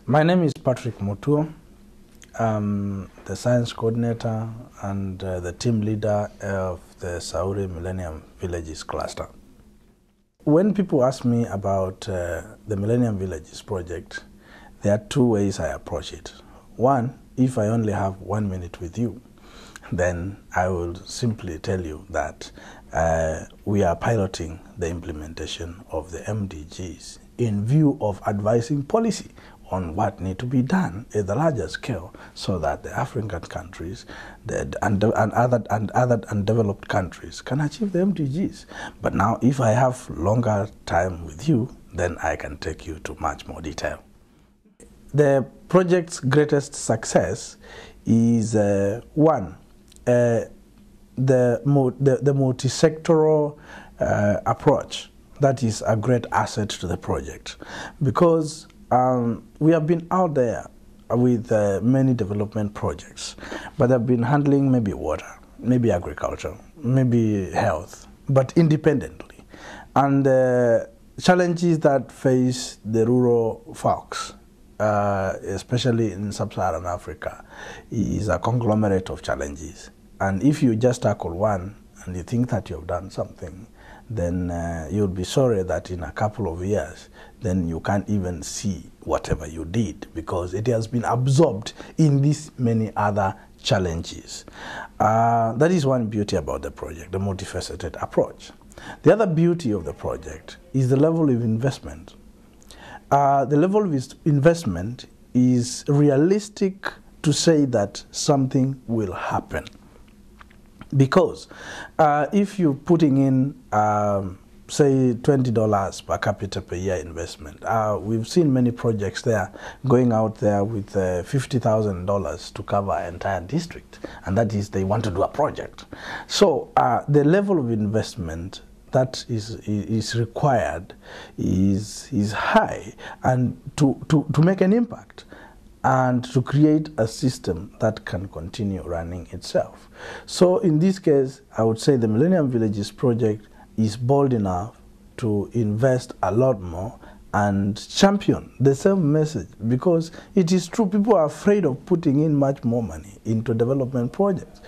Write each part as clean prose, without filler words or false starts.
My name is Patrick Mutuo. I'm the science coordinator and the team leader of the Mutuo of Millennium Villages cluster. When people ask me about the Millennium Villages project, there are two ways I approach it. One, if I only have 1 minute with you, then I will simply tell you that we are piloting the implementation of the MDGs in view of advising policy on what need to be done at the larger scale so that the African countries and other undeveloped countries can achieve the MDGs. But now if I have longer time with you, then I can take you to much more detail. The project's greatest success is one, the multi-sectoral approach. That is a great asset to the project because we have been out there with many development projects, but they've been handling maybe water, maybe agriculture, maybe health, but independently. And the challenges that face the rural folks, especially in sub-Saharan Africa, is a conglomerate of challenges. And if you just tackle one and you think that you have done something, then you'll be sorry that in a couple of years, then you can't even see whatever you did because it has been absorbed in these many other challenges. That is one beauty about the project, the multifaceted approach. The other beauty of the project is the level of investment. The level of investment is realistic to say that something will happen. Because if you're putting in, say, $20 per capita per year investment, we've seen many projects there going out there with $50,000 to cover an entire district, and that is they want to do a project. So the level of investment that is required is high, and to make an impact and to create a system that can continue running itself. So in this case, I would say the Millennium Villages project is bold enough to invest a lot more and champion the same message, because it is true, people are afraid of putting in much more money into development projects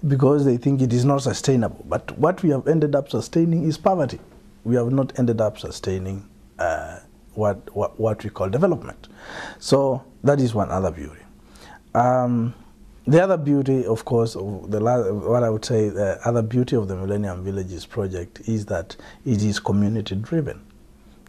because they think it is not sustainable. But what we have ended up sustaining is poverty. We have not ended up sustaining what we call development. So that is one other beauty. The other beauty, of course, what I would say, the other beauty of the Millennium Villages project is that it is community driven.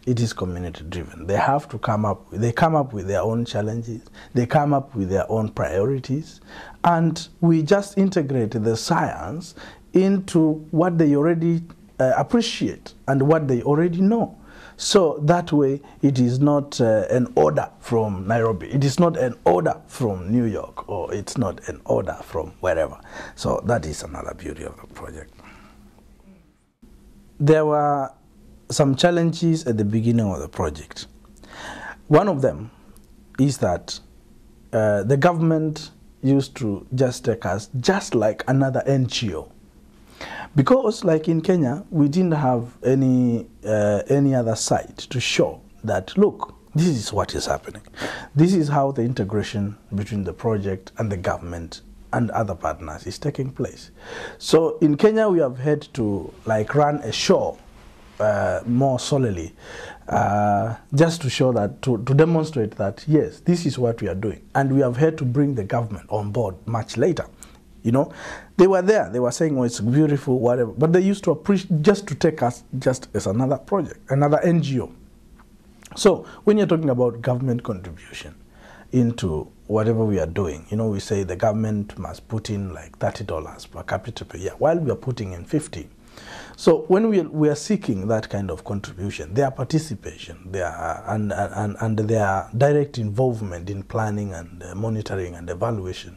It is community driven. They have to come up with their own challenges, they come up with their own priorities, and we just integrate the science into what they already appreciate and what they already know. So that way, it is not an order from Nairobi. It is not an order from New York, or it's not an order from wherever. So that is another beauty of the project. There were some challenges at the beginning of the project. One of them is that the government used to just take us just like another NGO. Because, like in Kenya, we didn't have any other site to show that, look, this is what is happening. This is how the integration between the project and the government and other partners is taking place. So in Kenya, we have had to run a show more solely, just to show that, to demonstrate that, yes, this is what we are doing. And we have had to bring the government on board much later. You know, they were there, they were saying, oh, it's beautiful, whatever, but they used to appreciate just to take us just as another project, another NGO. So when you're talking about government contribution into whatever we are doing, you know, we say the government must put in like $30 per capita per year, while we are putting in 50. So when we are seeking that kind of contribution, their participation, and their direct involvement in planning and monitoring and evaluation,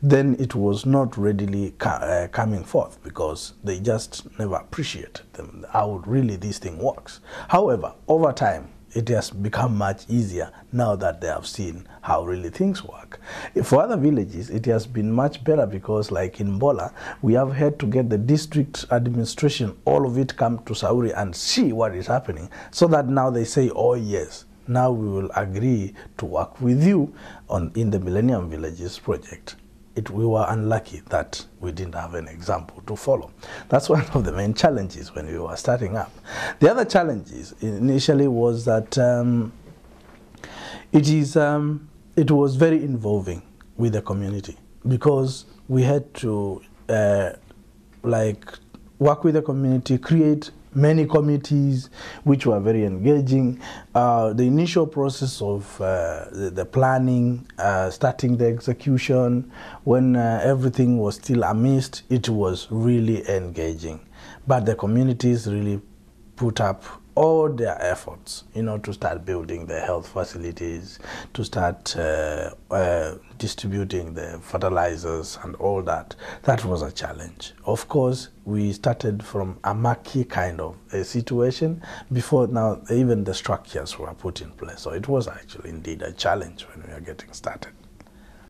then it was not readily coming forth because they just never appreciated how really this thing works. However, over time, it has become much easier now that they have seen how really things work. For other villages, it has been much better because, like in Bola, we have had to get the district administration, all of it come to Sauri and see what is happening, so that now they say, oh yes, now we will agree to work with you in the Millennium Villages project. We were unlucky that we didn't have an example to follow. That's one of the main challenges when we were starting up. The other challenges initially was that it was very involving with the community, because we had to work with the community, create many committees which were very engaging. The initial process of the planning, starting the execution, when everything was still a mist, it was really engaging. But the communities really put up all their efforts, to start building the health facilities, to start distributing the fertilizers and all that. That was a challenge. Of course, we started from a murky kind of a situation before now even the structures were put in place. So it was actually indeed a challenge when we were getting started.